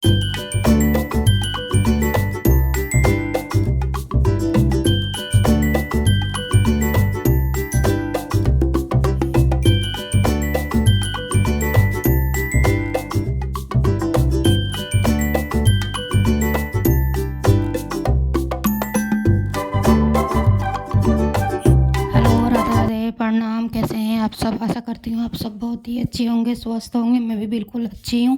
Hello, Radhe Radhe, प्रणाम। कैसे हैं आप सब? आशा करती हूँ आप सब बहुत ही अच्छे होंगे, स्वस्थ होंगे। मैं भी बिल्कुल अच्छी हूँ।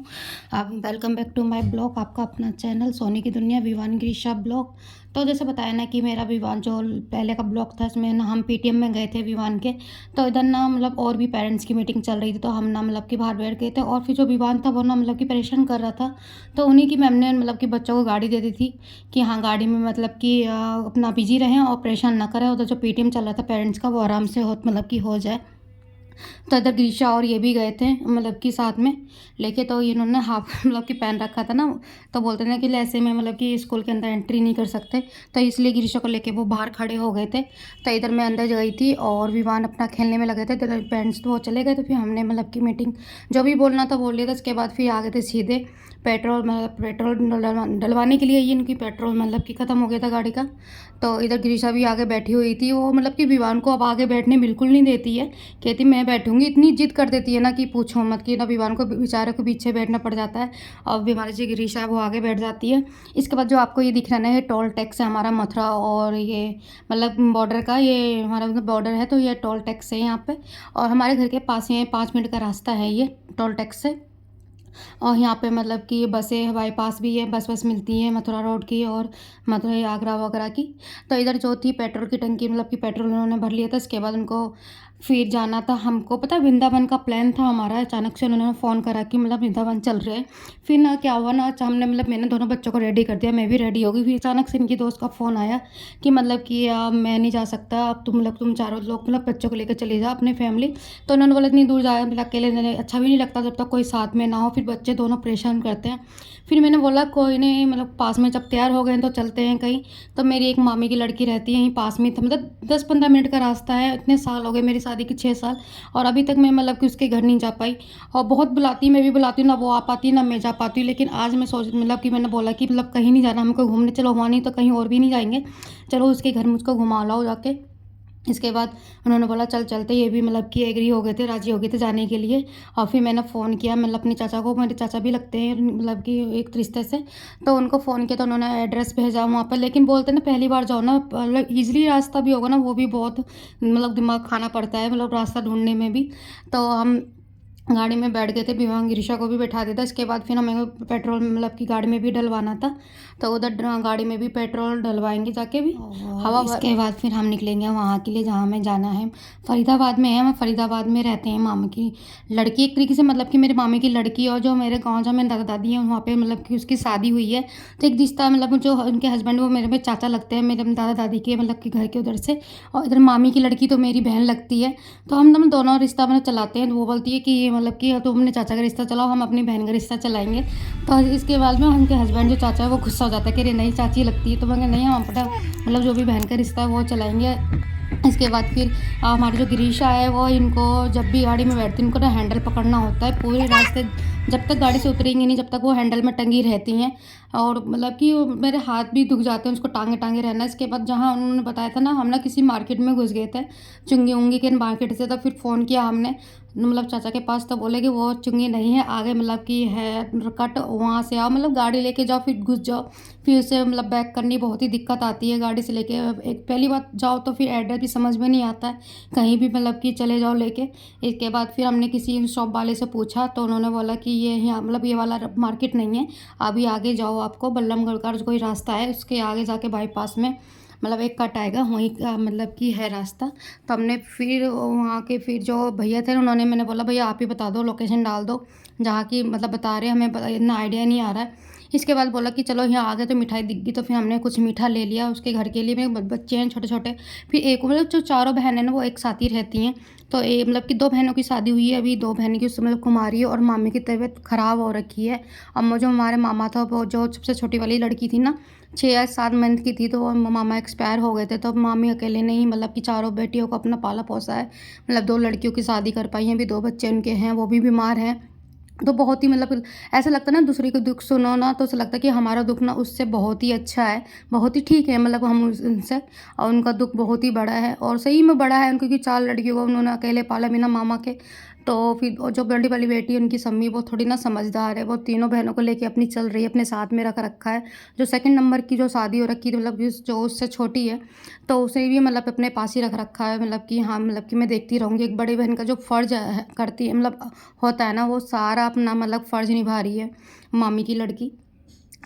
आप welcome back to my blog, आपका अपना चैनल सोनी की दुनिया, विवान गिरीशा ब्लॉग। तो जैसे बताया ना कि मेरा विवान जो पहले का ब्लॉग था, इसमें ना हम पीटीएम में गए थे विवान के। तो इधर ना मतलब और भी पेरेंट्स की मीटिंग चल रही थी, तो हम ना मतलब कि बाहर बैठ गए थे। और फिर जो विवान था वो ना मतलब कि परेशान कर रहा था। तो उन्हीं की मैम ने मतलब कि बच्चों को गाड़ी दे दी थी कि हाँ, गाड़ी में मतलब कि अपना बिजी रहें और परेशान ना करें। उधर जो पीटीएम चल रहा था पेरेंट्स का, वो आराम से हो मतलब कि हो जाए। तो इधर ग्रीशा और ये भी गए थे मतलब कि साथ में लेके। तो इन्होंने हाफ मतलब कि पहन रखा था ना, तो बोलते थे कि ऐसे में मतलब कि स्कूल के अंदर एंट्री नहीं कर सकते। तो इसलिए ग्रीशा को लेके वो बाहर खड़े हो गए थे। तो इधर मैं अंदर गई थी और विवान अपना खेलने में लगे थे। तो पेरेंट्स तो वो चले गए, तो फिर हमने मतलब कि मीटिंग जो भी बोलना था बोल लिया था। उसके बाद फिर आ गए थे सीधे पेट्रोल, मतलब पेट्रोल डलवाने के लिए। ये इनकी पेट्रोल मतलब कि ख़त्म हो गया था गाड़ी का। तो इधर ग्रीशा भी आगे बैठी हुई थी। वो मतलब कि विवान को अब आगे बैठने बिल्कुल नहीं देती है, कहती मैं बैठूंगी। इतनी जिद कर देती है ना कि पूछो मत, कि ना विवान को बेचारे को पीछे बैठना पड़ जाता है। और हमारी जो गिरीशा है वो आगे बैठ जाती है। इसके बाद जो आपको ये दिख रहा है ना, ये टोल टैक्स है हमारा मथुरा और ये मतलब बॉर्डर का, ये हमारा मतलब बॉर्डर है। तो ये टोल टैक्स है यहाँ पे। और हमारे घर के पास ही 5 मिनट का रास्ता है ये टोल टैक्स से। और यहाँ पे मतलब कि बसें बाईपास भी है, बस मिलती है मथुरा रोड की और मथुरा आगरा वगैरह की। तो इधर जो थी पेट्रोल की टंकी, मतलब कि पेट्रोल उन्होंने भर लिया था। इसके बाद उनको फिर जाना था। हमको पता है वृंदावन का प्लान था हमारा। अचानक से उन्होंने फ़ोन करा कि मतलब वृंदावन चल रहे हैं। फिर ना क्या हुआ ना, हमने मतलब मैंने दोनों बच्चों को रेडी कर दिया, मैं भी रेडी हो गई। फिर अचानक से इनकी दोस्त का फ़ोन आया कि मतलब कि मैं नहीं जा सकता अब, तुम मतलब तुम चारों लोग मतलब बच्चों को लेकर चले जाओ अपने फैमिली। तो उन्होंने बोला इतनी दूर जाए मतलब अकेले अच्छा भी नहीं लगता जब तक कोई साथ में ना हो, फिर बच्चे दोनों परेशान करते हैं। फिर मैंने बोला कोई नहीं, मतलब पास में जब तैयार हो गए तो चलते हैं कहीं। तो मेरी एक मामी की लड़की रहती है यहीं पास में, तो मतलब 10-15 मिनट का रास्ता है। इतने साल हो गए मेरी शादी के, 6 साल, और अभी तक मैं मतलब कि उसके घर नहीं जा पाई। और बहुत बुलाती, मैं भी बुलाती हूँ ना, वो आ पाती ना मैं जा पाती हूँ। लेकिन आज मैं सोच मतलब कि मैंने बोला कि मतलब कहीं नहीं जाना हमको घूमने, चलो वहाँ नहीं तो कहीं और भी नहीं जाएंगे, चलो उसके घर मुझको घुमा लाओ जाके। इसके बाद उन्होंने बोला चल चलते। ये भी मतलब कि एग्री हो गए थे, राज़ी हो गए थे जाने के लिए। और फिर मैंने फ़ोन किया मतलब अपने चाचा को, मेरे चाचा भी लगते हैं मतलब कि एक रिश्ते से। तो उनको फ़ोन किया तो उन्होंने एड्रेस भेजा वहाँ पर। लेकिन बोलते हैं ना पहली बार जाओ ना, मतलब ईज़िली रास्ता भी होगा ना वो भी बहुत मतलब दिमाग खाना पड़ता है, मतलब रास्ता ढूँढने में भी। तो हम गाड़ी में बैठ गए थे, विवांग गिरिशा को भी बैठा दिया था। इसके बाद फिर हमें पेट्रोल मतलब कि गाड़ी में भी डलवाना था। तो उधर गाड़ी में भी पेट्रोल डलवाएंगे जाके भी हवा। इसके बाद फिर हम निकलेंगे वहाँ के लिए जहाँ हमें जाना है। फरीदाबाद में है, हम फरीदाबाद में रहते हैं। मामा की लड़की एक तरीके से, मतलब कि मेरे मामे की लड़की, और जो मेरे गाँव जहाँ मेरे दादा दादी हैं वहाँ पे मतलब कि उसकी शादी हुई है। तो एक रिश्ता मतलब जो उनके हस्बैंड वो मेरे में चाचा लगते हैं, मेरे दादा दादी के मतलब कि घर के उधर से। और इधर मामी की लड़की तो मेरी बहन लगती है। तो हम दोनों रिश्ता मतलब चलाते हैं। तो वो बोलती है कि मतलब कि तुम अपने चाचा का रिश्ता चलाओ, हम अपनी बहन का रिश्ता चलाएंगे। तो इसके बाद में उनके हस्बैंड जो चाचा है वो गुस्सा हो जाता है कि अरे नहीं चाची लगती है। तो मैं नहीं, हम अपना मतलब जो भी बहन का रिश्ता है वो चलाएंगे। इसके बाद फिर हमारी जो गिरीशा है वो, इनको जब भी गाड़ी में बैठती है इनको ना हैंडल पकड़ना होता है पूरे रास्ते, जब तक गाड़ी से उतरेंगी नहीं जब तक वो हैंडल में टंगी रहती हैं। और मतलब कि मेरे हाथ भी दुख जाते हैं उसको टांगे टांगे रहना। इसके बाद जहाँ उन्होंने बताया था ना, हम ना किसी मार्केट में घुस गए थे, चुंगी उंगी के मार्केट से। तो फिर फ़ोन किया हमने मतलब चाचा के पास, तो बोले कि वो चुंगी नहीं है आगे, मतलब कि है कट, वहाँ से आओ मतलब गाड़ी लेके जाओ फिर घुस जाओ। फिर उसे मतलब बैक करनी बहुत ही दिक्कत आती है गाड़ी से लेके। एक पहली बार जाओ तो फिर एड्रेस भी समझ में नहीं आता है, कहीं भी मतलब कि चले जाओ लेके। इसके बाद फिर हमने किसी शॉप वाले से पूछा तो उन्होंने बोला कि ये यहाँ मतलब ये वाला मार्केट नहीं है, अभी आगे जाओ, आपको बल्लमगढ़ का कोई रास्ता है उसके आगे जाके बाईपास में मतलब एक कट आएगा, वहीं का मतलब कि है रास्ता। तो हमने फिर वहाँ के फिर जो भैया थे उन्होंने, मैंने बोला भैया आप ही बता दो, लोकेशन डाल दो जहाँ की मतलब बता रहे हैं, हमें इतना आइडिया नहीं आ रहा है। इसके बाद बोला कि चलो यहाँ आ गए तो मिठाई दिख गई, तो फिर हमने कुछ मीठा ले लिया उसके घर के लिए। मेरे बच्चे हैं छोटे छोटे। फिर एक मतलब जो चारों बहनें हैं ना वो एक साथ ही रहती हैं। तो एक मतलब कि 2 बहनों की शादी हुई है अभी, 2 बहनें की उसमें मतलब कुमारी है, और मामी की तबीयत ख़राब हो रखी है। अब जो हमारे मामा था वो जो सबसे छोटी वाली लड़की थी ना, 6 या 7 मंथ की थी, तो वो मामा एक्सपायर हो गए थे। तो अब मामी अकेले ने ही मतलब कि चारों बेटियों को अपना पाला पोसा है। मतलब 2 लड़कियों की शादी कर पाई हैं, अभी 2 बच्चे उनके हैं, वो भी बीमार हैं। तो बहुत ही मतलब ऐसा लगता है ना, दूसरे का दुःख सुनो ना तो ऐसा लगता है कि हमारा दुःख ना उससे बहुत ही अच्छा है, बहुत ही ठीक है, मतलब हम उनसे, और उनका दुःख बहुत ही बड़ा है और सही में बड़ा है, क्योंकि 4 लड़कियों को उन्होंने अकेले पाला बिना मामा के। तो फिर और जो बड़ी वाली बेटी है उनकी सम्मी, वो थोड़ी ना समझदार है, वो तीनों बहनों को लेके अपनी चल रही है, अपने साथ में रख रखा है। जो सेकंड नंबर की जो शादी हो रखी थी, मतलब कि जो उससे छोटी है, तो उसे भी मतलब अपने पास ही रख रखा है, मतलब कि हाँ, मतलब कि मैं देखती रहूँगी। एक बड़ी बहन का जो फ़र्ज़ है करती है, मतलब होता है ना, वो सारा अपना मतलब फ़र्ज़ निभा रही है, मामी की लड़की।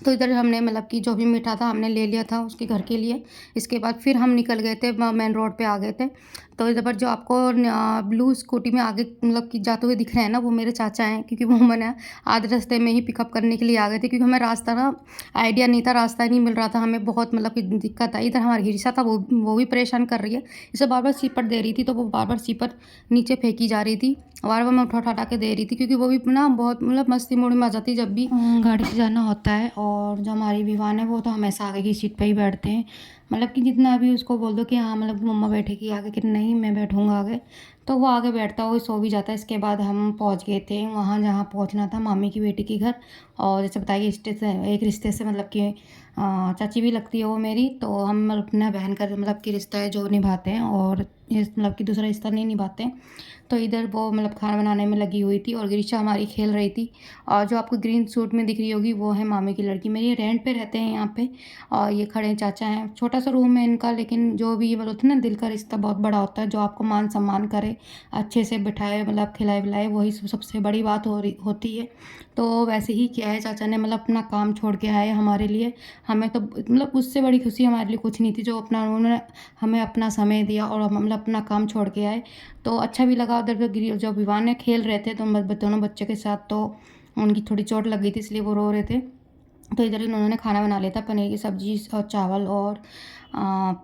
तो इधर हमने मतलब कि जो भी मीठा था हमने ले लिया था उसके घर के लिए। इसके बाद फिर हम निकल गए थे, मेन रोड पे आ गए थे। तो इधर पर जो आपको ब्लू स्कूटी में आगे मतलब कि जाते हुए दिख रहे हैं ना, वो मेरे चाचा हैं, क्योंकि वो मैंने आधे रास्ते में ही पिकअप करने के लिए आ गए थे, क्योंकि हमें रास्ता ना आइडिया नहीं था, रास्ता ही नहीं मिल रहा था, हमें बहुत मतलब कि दिक्कत आई। इधर हमारी गिरिशा था, वो भी परेशान कर रही है, इसे बार-बार सीपट दे रही थी, तो वो बार-बार सीपट नीचे फेंकी जा रही थी। बार-बार मैं उठा-उठा के दे रही थी, क्योंकि वो भी ना बहुत मतलब मस्ती मूड में आ जाती है जब भी गाड़ी से जाना होता है। और जो हमारी विवान है वो तो हमेशा आगे की सीट पे ही बैठते हैं, मतलब कि जितना भी उसको बोल दो कि हाँ मतलब मम्मा बैठेगी आगे, कि नहीं मैं बैठूँगा आगे, तो वो आगे बैठता है, वो सो भी जाता है। इसके बाद हम पहुँच गए थे वहाँ जहाँ पहुँचना था, मामी की बेटी के घर। और जैसे बताया कि एक रिश्ते से मतलब कि चाची भी लगती है वो मेरी, तो हम अपना बहन का मतलब कि रिश्ता है जो निभाते हैं, और इस मतलब कि दूसरा रिश्ता नहीं निभाते हैं। तो इधर वो मतलब खाना बनाने में लगी हुई थी और गिरिशा हमारी खेल रही थी। और जो आपको ग्रीन सूट में दिख रही होगी वो है मामी की लड़की मेरी, रेंट पे रहते हैं यहाँ पे। और ये खड़े चाचा हैं, छोटा सा रूम है इनका, लेकिन जो भी ये बोलते हैं ना, दिल का रिश्ता बहुत बड़ा होता है, जो आपको मान सम्मान करे, अच्छे से बिठाए, मतलब खिलाए पिलाए, वही सबसे बड़ी बात होती है। तो वैसे ही किया है चाचा ने, मतलब अपना काम छोड़ के आए हमारे लिए। हमें तो मतलब उससे बड़ी खुशी हमारे लिए कुछ नहीं थी, जो अपना उन्होंने हमें अपना समय दिया और हम मतलब अपना काम छोड़ के आए। तो अच्छा भी लगा। उधर जो विवान है खेल रहे थे, तो दोनों बच्चे के साथ, तो उनकी थोड़ी चोट लग गई थी, इसलिए वो रो रहे थे। तो इधर उन्होंने खाना बना लिया था, पनीर की सब्जी और चावल और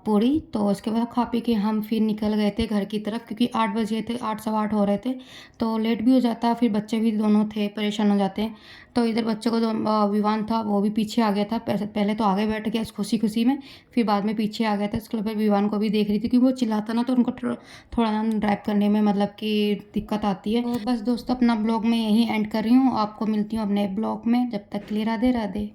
पूड़ी। तो उसके बाद खा पी के हम फिर निकल गए थे घर की तरफ, क्योंकि 8 बजे थे, 8 सवा 8 हो रहे थे, तो लेट भी हो जाता, फिर बच्चे भी दोनों थे, परेशान हो जाते हैं। तो इधर बच्चे को विवान था, वो भी पीछे आ गया था, पहले तो आगे बैठ गया खुशी खुशी में, फिर बाद में पीछे आ गया था। उसके बाद विवान को भी देख रही थी, क्योंकि वो चिल्लाता ना, तो उनको थोड़ा ना ड्राइव करने में मतलब कि दिक्कत आती है। तो बस दोस्तों, अपना ब्लॉग में यही एंड कर रही हूँ, आपको मिलती हूँ अपने ब्लॉग में, जब तक के लिए राधे राधे।